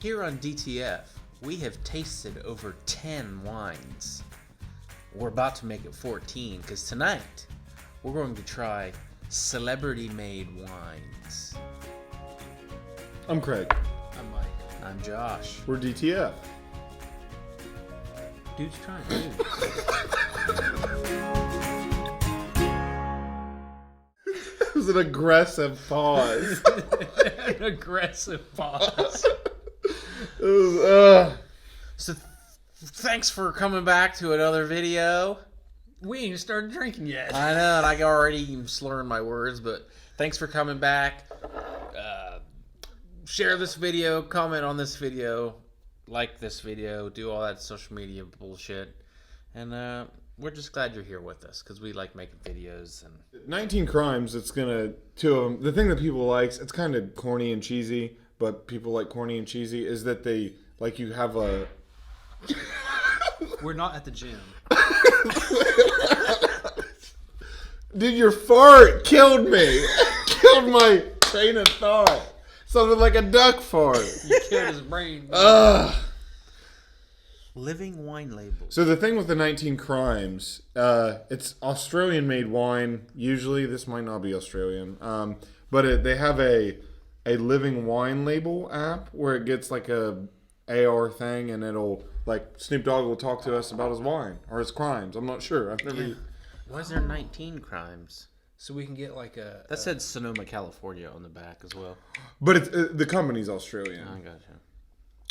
Here on DTF, we have tasted over 10 wines. We're about to make it 14 because tonight we're going to try celebrity-made wines. I'm Craig. I'm Mike. I'm Josh. We're DTF. Dude's trying dudes. That was an aggressive pause. An aggressive pause. It was, So thanks for coming back to another video. We ain't even started drinking yet. I know, and I already slurring my words, but thanks for coming back. Share this video, comment on this video, like this video, do all that social media bullshit. And we're just glad you're here with us because we like making videos. And 19 Crimes, it's gonna, two of them. The thing that people likes, it's kind of corny and cheesy, but people like corny and cheesy, is that they, like, you have a... We're not at the gym. Dude, your fart killed me. Killed my train of thought. Something like a duck fart. You killed his brain. Ugh. living wine labels. So the thing with the 19 Crimes, it's Australian-made wine. Usually, this might not be Australian, but they have a living wine label app where it gets like a AR thing, and it'll, like, Snoop Dogg will talk to us about his wine or his crimes. I'm not sure. I've never. Why is there 19 crimes? So we can get like a... That said Sonoma, California on the back as well. But it's the company's Australian. I gotcha.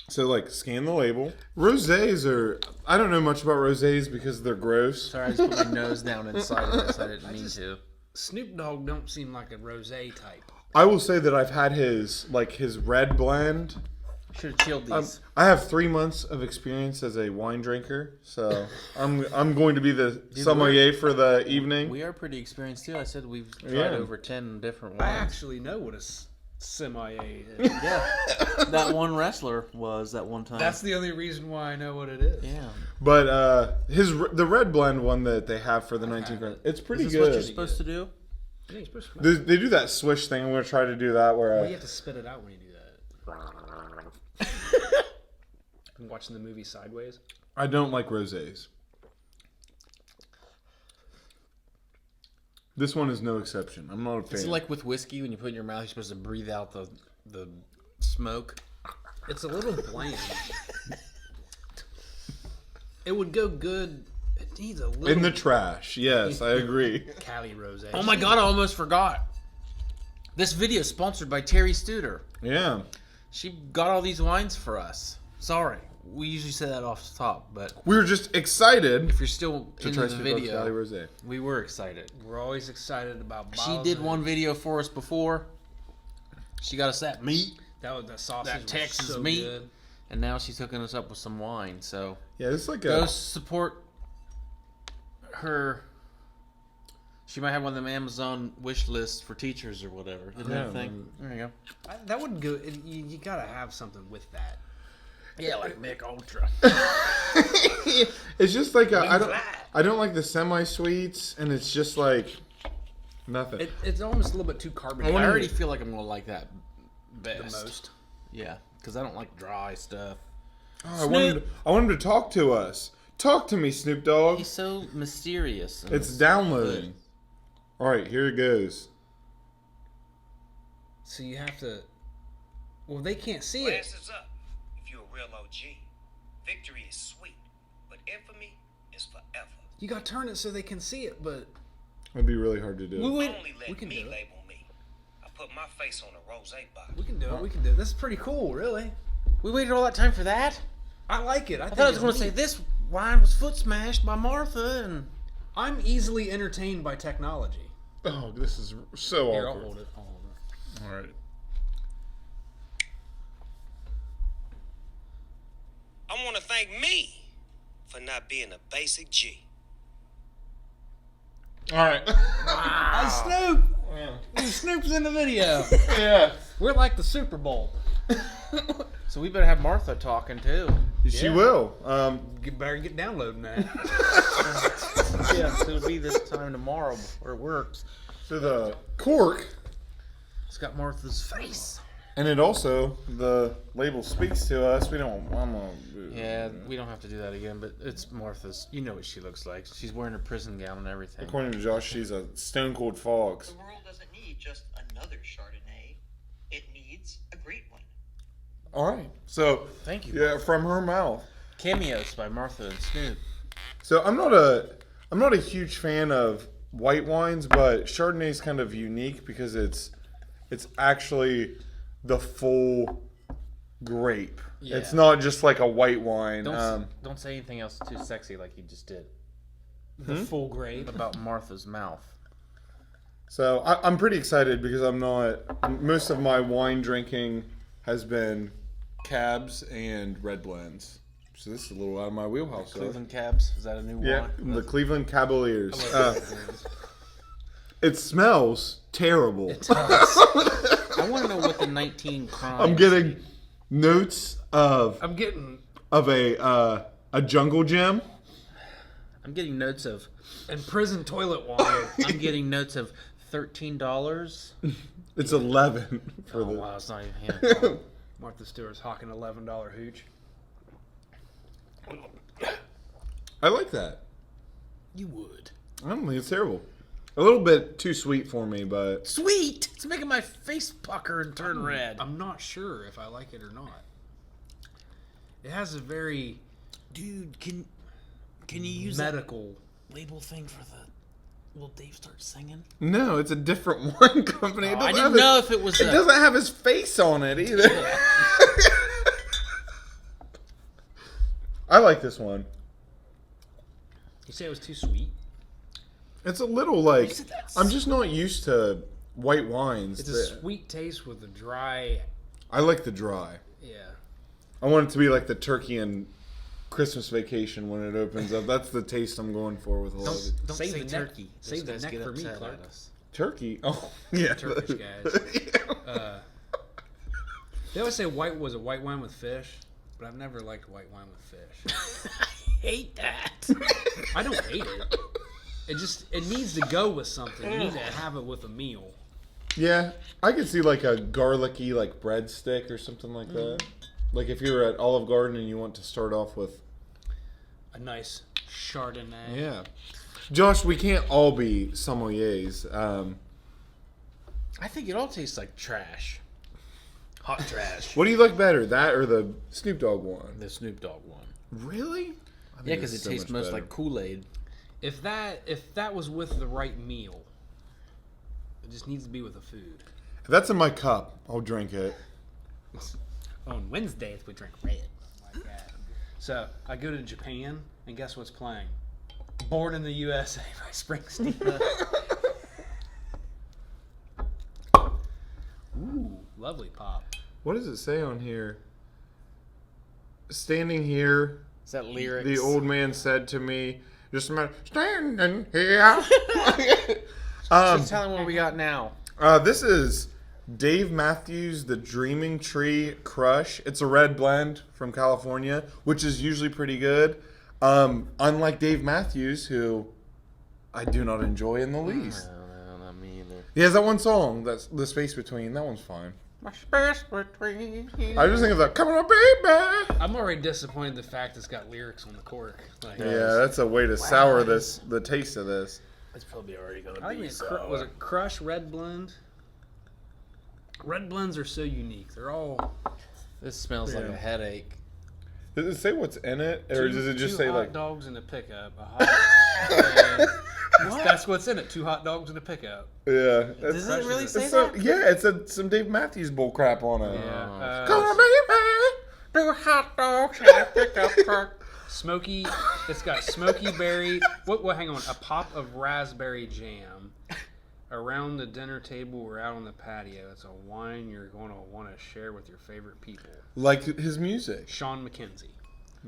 So, like, scan the label. Rosés are... I don't know much about rosés because they're gross. Sorry, I just put my nose down inside of this. I didn't mean to. Snoop Dogg don't seem like a rosé type. I will say that I've had his red blend. Should have chilled these. I have 3 months of experience as a wine drinker, so I'm going to be the sommelier for the evening. We are pretty experienced too. I said we've tried Yeah. over 10 different I wines. actually know what a sommelier is. Yeah, that one wrestler was that one time. That's the only reason why I know what it is. Yeah. But the red blend one that they have for the 19 Crimes, it's pretty Is this what you're good. supposed to do? Yeah, you're supposed to They do that swish thing. I'm going to try to do that where Well, you have to spit it out when you do that. I'm watching the movie Sideways. I don't like rosés. This one is no exception. I'm not a fan. It's like with whiskey when you put it in your mouth, you're supposed to breathe out the smoke. It's a little bland. It would go good. It needs a little... In the trash. Yes, I agree. Cali rosé. Oh my god, I almost forgot. This video is sponsored by Terry Studer. Yeah. She got all these wines for us. Sorry. We usually say that off the top, but We were just excited if you're still to in try the Snoop Dogg's Cali video, Rosé. we were excited. We're always excited about She bottles did of- one video for us before. She got us that meat, That sausage that was Texas so meat. good. and now she's hooking us up with some wine. So Yeah, it's like go a... support her. She might have one of them Amazon wish lists for teachers or whatever. Isn't that a thing? There you go. That would go. You gotta have something with that. Yeah, like Mick Ultra. It's just like I don't like the semi-sweets, and it's just like nothing. It's almost a little bit too I carbonated. already feel like I'm gonna like that the best. most. Yeah, because I don't like dry stuff. I want him to talk to us. Talk to me, Snoop Dogg. He's so mysterious. and It's downloading. All right, here it goes. So you have to. Well, they can't see it. Glasses up if you're a real OG. Victory is sweet, but infamy is forever. You gotta turn it so they can see it, but It'd be really hard to do. we Only let can me do it. label me. I put my face on a rosé bottle. We can do it. We can do it. This is pretty cool, really. We waited all that time for that. I like it. I thought I was going to say this wine was foot smashed by Martha, and I'm easily entertained by technology. Oh, this is so Here, I'll awkward. hold it. I'll hold it. All right. I want to thank me for not being a basic G. All right. Snoop! Snoop's in the video. Yeah. We're like the Super Bowl. so we better have Martha talking too. She Yeah. will. You better get downloading that. Yeah, so it'll be this time tomorrow before it works. So the cork It's got Martha's face. And it also, the label speaks to us. We don't. Yeah, we don't have to do that again. But it's Martha's. You know what she looks like. She's wearing her prison gown and everything. According to Josh, she's a stone cold fox. The world doesn't need just another Chardonnay. It needs a great one. All right. So Thank you. yeah, from her mouth. Cameos by Martha and Snoop. So I'm not a huge fan of white wines, but Chardonnay is kind of unique because it's actually the full grape. Yeah. It's not just like a white wine. Don't say anything else too sexy like you just did The full grape. about Martha's mouth. So I'm pretty excited because I'm not. Most of my wine drinking has been cabs and red blends. So this is a little out of my wheelhouse. Cleveland Cabs. Is that a new Yeah, wine? the Cleveland Cavaliers. It smells terrible. I want to know what the 19 crimes. I'm getting notes of I'm getting a jungle gym. I'm getting notes of. in prison toilet wine. I'm getting notes of $13. It's 11 for Oh the. wow, it's not even him. Martha Stewart's hawking $11 hooch. I like that. You would. I don't think it's terrible. A little bit too sweet for me, but Sweet. It's making my face pucker and turn red. I'm not sure if I like it or not. It has a very Dude, can you use medical. that label thing for the? Will Dave start singing? no, it's a different wine company. It I doesn't didn't have know if it was. It doesn't have his face on it either. I like this one. You say it was too sweet? It's a little like said that's- I'm just not used to white wines. It's a sweet taste with a dry. I like the dry. Yeah. I want it to be like the turkey and Christmas Vacation when it opens up. That's the taste I'm going for with a lot of it. Don't Save say the neck- turkey. save the Those guys neck get for me, upset Clark. at us. Turkey? Oh, yeah. Turkish guys. They always say white was a white wine with fish, but I've never liked white wine with fish. I hate that. I don't hate it. It needs to go with something. You need to have it with a meal. Yeah, I could see like a garlicky like breadstick or something like that. Like if you're at Olive Garden and you want to start off with. A nice Chardonnay. Yeah. Josh, we can't all be sommeliers. I think it all tastes like trash. Hot trash. What do you like better, that or the Snoop Dogg one? The Snoop Dogg one. Really? I Yeah, think because it's it so tastes much most better. like Kool-Aid. If that was with the right meal, it just needs to be with the food. If that's in my cup, I'll drink it. On Wednesdays we drink red. Like that. So I go to Japan and guess what's playing? Born in the USA by Springsteen. Ooh, lovely pop. What does it say on here? Standing here, Is that lyrics? the old man said to me, just a minute, standing here. So tell him what we got now. This is Dave Matthews, the Dreaming Tree Crush. It's a red blend from California, which is usually pretty good. Unlike Dave Matthews, who I do not enjoy in the least. No, not me either. He has that one song, that's The Space Between. That one's fine. My space between you. I just think of that, come on, baby. I'm already disappointed the fact it's got lyrics on the cork. Like, Yeah, that's a way to sour the taste of this. It's probably already gonna I be think was it Crush Red Blend? Red blends are so unique. They're all This smells like a headache. Does it say what's in it, or does it just two say hot like? dogs in a pickup? A hot, that's what's in it. 2 hot dogs in a pickup. Yeah, Does it really say it's that? yeah, it's some Dave Matthews bull crap on it. Yeah. Come on, baby. 2 hot dogs in a pickup truck. Smoky. It's got smoky berry. What? Hang on. A pop of raspberry jam. Around the dinner table or out on the patio. It's a wine you're going to want to share with your favorite people. Like his music. Sean McKenzie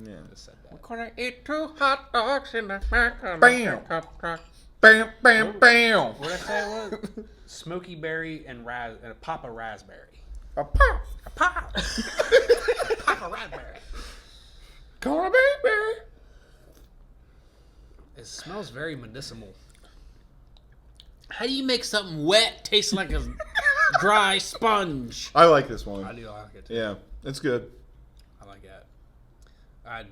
Yeah. just said that. Gonna eat 2 hot dogs in a Bam. pickup truck. Bam, bam, bam. What did I say it was? Smoky berry and a pop of raspberry. A pop. A pop. Pop of raspberry. Come on, baby. It smells very medicinal. How do you make something wet taste like a Dry sponge. I like this one. I do like it too. Yeah, it's good. I like that. I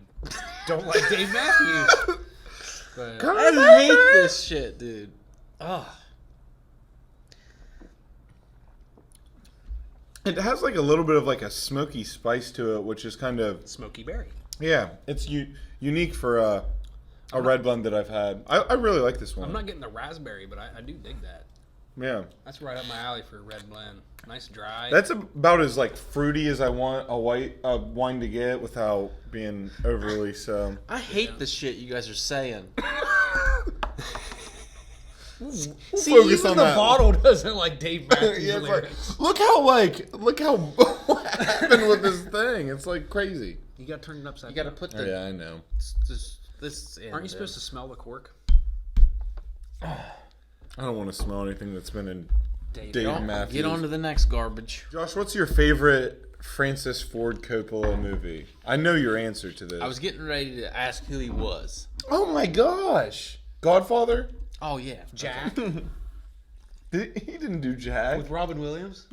don't like Dave Matthews. But I hate this shit, dude. Oh. It has like a little bit of like a smoky spice to it, which is kind of Smoky Berry. yeah. It's unique for a red blend that I've had. I really like this one. I'm not getting the raspberry, but I do dig that. Yeah, That's right up my alley for a red blend. Nice dry. that's about as like fruity as I want a wine to get without being overly so. I hate the shit you guys are saying. See, focus even on the that. bottle doesn't like Dave Matthews Yeah, it's lyrics. like, look how what happened with this thing. It's like crazy. You got to turn it upside You got to down. put Oh, the. yeah, I know. This in Aren't you there. supposed to smell the cork? I don't want to smell anything that's been in Dave. Dave Don't- Matthews. Get on to the next garbage. Josh, what's your favorite Francis Ford Coppola movie? I know your answer to this. I was getting ready to ask who he was. Oh my gosh, Godfather. Oh yeah, Jack He didn't do Jack. with Robin Williams?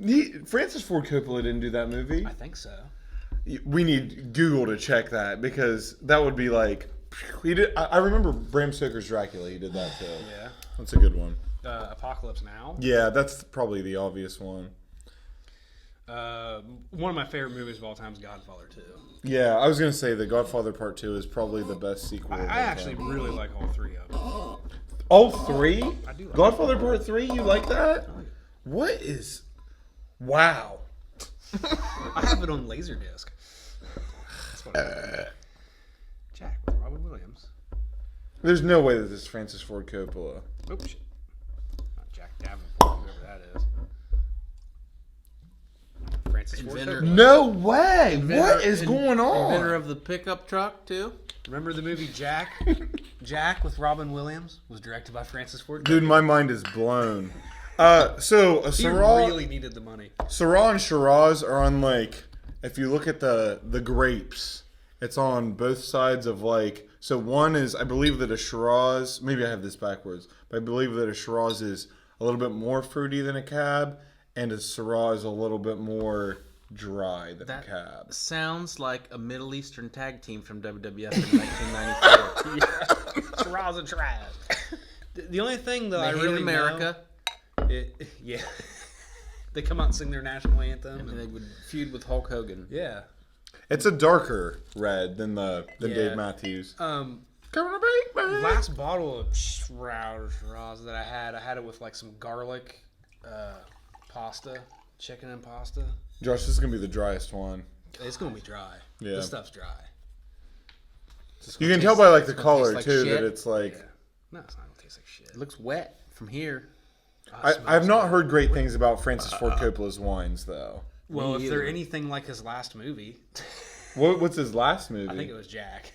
Francis Ford Coppola didn't do that movie. I think so. We need Google to check that because that would be like he did. I remember Bram Stoker's Dracula. He did that too. Yeah. That's a good one. Apocalypse Now. Yeah, that's probably the obvious one. One of my favorite movies of all time is Godfather 2. Yeah, I was gonna say The Godfather Part 2 is probably the best sequel. I of all actually time. really like all three of them. All three. I do like Godfather Part 3. You like that? What is? Wow. I have it on Laserdisc. That's what Jack with Robin Williams. There's no way that this is Francis Ford Coppola. Oh, shit. Not Jack Davenport, whoever that is. Francis Ford Inventor. Coppola. No way! What is going on? Inventor of the pickup truck too. Remember the movie Jack? Jack with Robin Williams was directed by Francis Ford Coppola. Dude, my mind is blown. So He Syrah, really needed the money. Syrah and Shiraz are on like, if you look at the grapes, it's on both sides of like. So one is, I believe that a Shiraz. Maybe I have this backwards, but I believe that a Shiraz is a little bit more fruity than a Cab, and a Syrah is a little bit more dry than That a Cab. sounds like a Middle Eastern tag team from WWF in 1994. Shiraz and trash. The only thing that I They really hate America, yeah. They come out and sing their national anthem. and and- they would feud with Hulk Hogan. yeah. It's a darker red than Dave Matthews. Coming to be back. last bottle of Shiraz that I had it with like some garlic pasta, chicken and pasta. Josh, this is gonna be the driest one. It's gonna be dry. Yeah. This stuff's dry. You can tell by like the gonna color taste like too shit. that it's like. Yeah. No, it's not gonna taste like shit. It looks wet from here. I've not heard great things about Francis Ford Coppola's wines though. Well, Me if they're either. anything like his last movie, What's his last movie? I think it was Jack.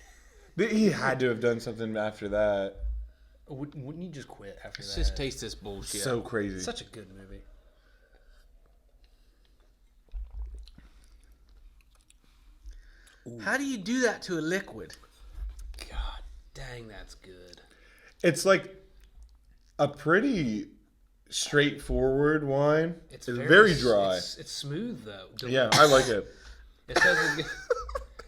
He had to have done something after that. Wouldn't you just quit after Let's that? just taste this bullshit. So crazy. Such a good movie. How do you do that to a liquid? God dang, that's good. It's like a pretty straightforward wine. It's very dry. It's smooth though. Yeah, I like it.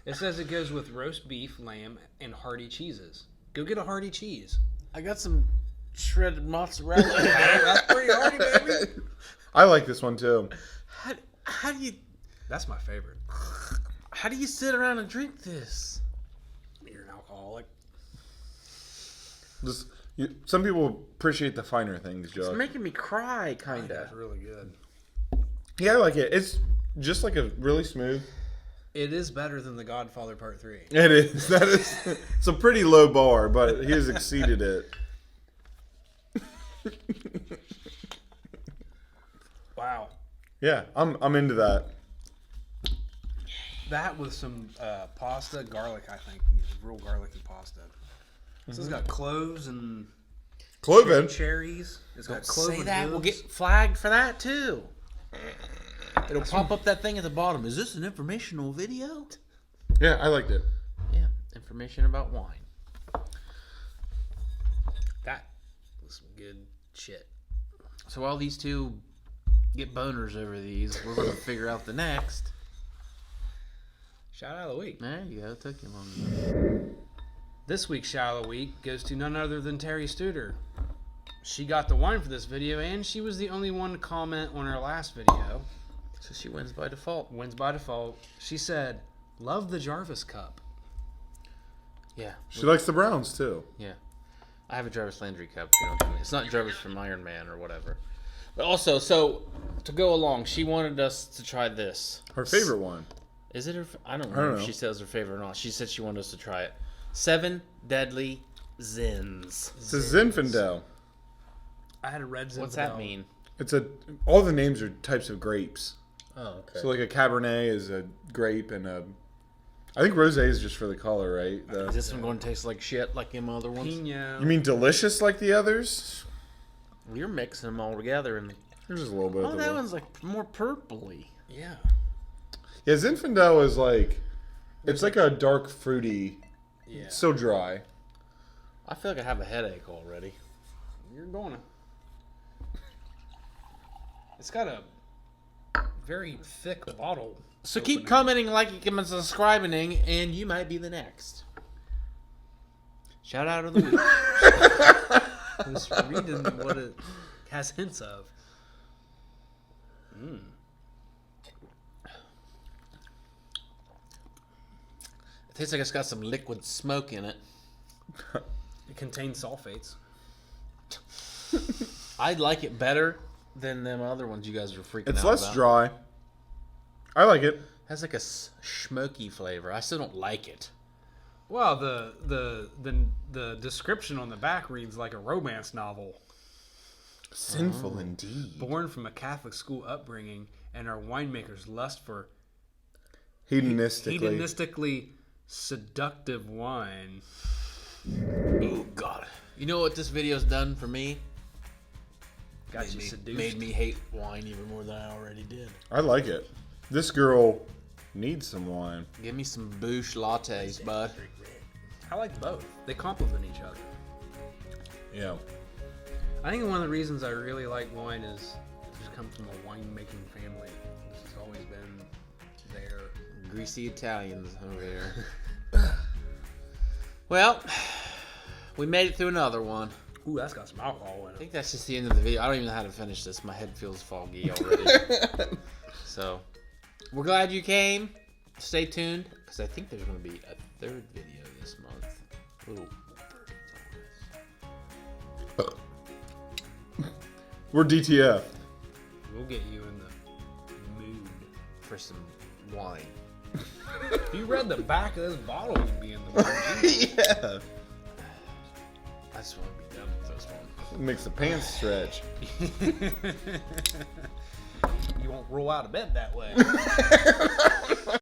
It says it goes with roast beef, lamb, and hearty cheeses. Go get a hearty cheese. I got some shredded mozzarella. That's pretty hearty, baby. I like this one too. how do you That's my favorite. how do you sit around and drink this? You're an alcoholic. Some people appreciate the finer things, It's Josh. making me cry, I kind think that's of. really good. Yeah, I like it. It's just like a really smooth. It is better than The Godfather Part 3. It is. That is. It's a pretty low bar, but he has exceeded it. Wow. Yeah, I'm into that. That with some pasta, garlic, I think. Real garlicky pasta. So it's got cloves and Cloven. cherries. It's got Don't cloven say that. We'll hooves. get flagged for that too. It'll pop up that thing at the bottom. Is this an informational video? Yeah, I liked it. Yeah, information about wine. That was some good shit. So while these two get boners over these. We're going to figure out the next. Shout out of the week. There you go. It took you long enough. This week's shout out of the week goes to none other than Terry Studer. She got the wine for this video, and she was the only one to comment on our last video. So she wins by default. Wins by default. She said, "Love the Jarvis Cup." Yeah. She likes the Browns too. Yeah. I have a Jarvis Landry cup. If you know what I mean. It's not Jarvis from Iron Man or whatever. But also, so to go along, she wanted us to try this. Her favorite one. Is it her? I don't know if she says her favorite or not. She said she wanted us to try it. 7 Deadly Zins. It's a Zinfandel. I had a red Zinfandel. What's that mean? All the names are types of grapes. Oh, okay. So like a Cabernet is a grape, and I think rosé is just for the color, right? Is this one going to taste like shit like them other ones? Pino. You mean delicious like the others? You're mixing them all together, and There's just a little bit. oh, of that the one's like more purpley. Yeah. Yeah, Zinfandel is like it's like a dark fruity. Yeah. It's so dry. I feel like I have a headache already. You're going to. It's got a very thick bottle. So keep opening. commenting, liking, and subscribing, and you might be the next. Shout out of the week. Just reading what it has hints of. It tastes like it's got some liquid smoke in it. It contains sulfates. I'd like it better than them other ones you guys are freaking out It's less about. dry. I like it. It has like a smoky flavor. I still don't like it. Well, the description on the back reads like a romance novel. Sinful indeed. Born from a Catholic school upbringing and our winemaker's lust for Hedonistically. seductive wine. Oh God! You know what this video's done for me? Got you seduced. Made me hate wine even more than I already did. I like it. This girl needs some wine. Give me some boosh lattes, bud. I like both. They complement each other. Yeah. I think one of the reasons I really like wine is I just come from a wine-making family. This has always been there. Greasy Italians over here. Well, we made it through another one. Ooh, that's got some alcohol in I it. think that's just the end of the video. I don't even know how to finish this. My head feels foggy already. So, we're glad you came. Stay tuned, because I think there's going to be a third video this month. Ooh. We're DTF. We'll get you in the mood. For some wine. If you read the back of this bottle, you'd be in the mood. Yeah. I just want to be done with this one. It makes the pants stretch. You won't roll out of bed that way.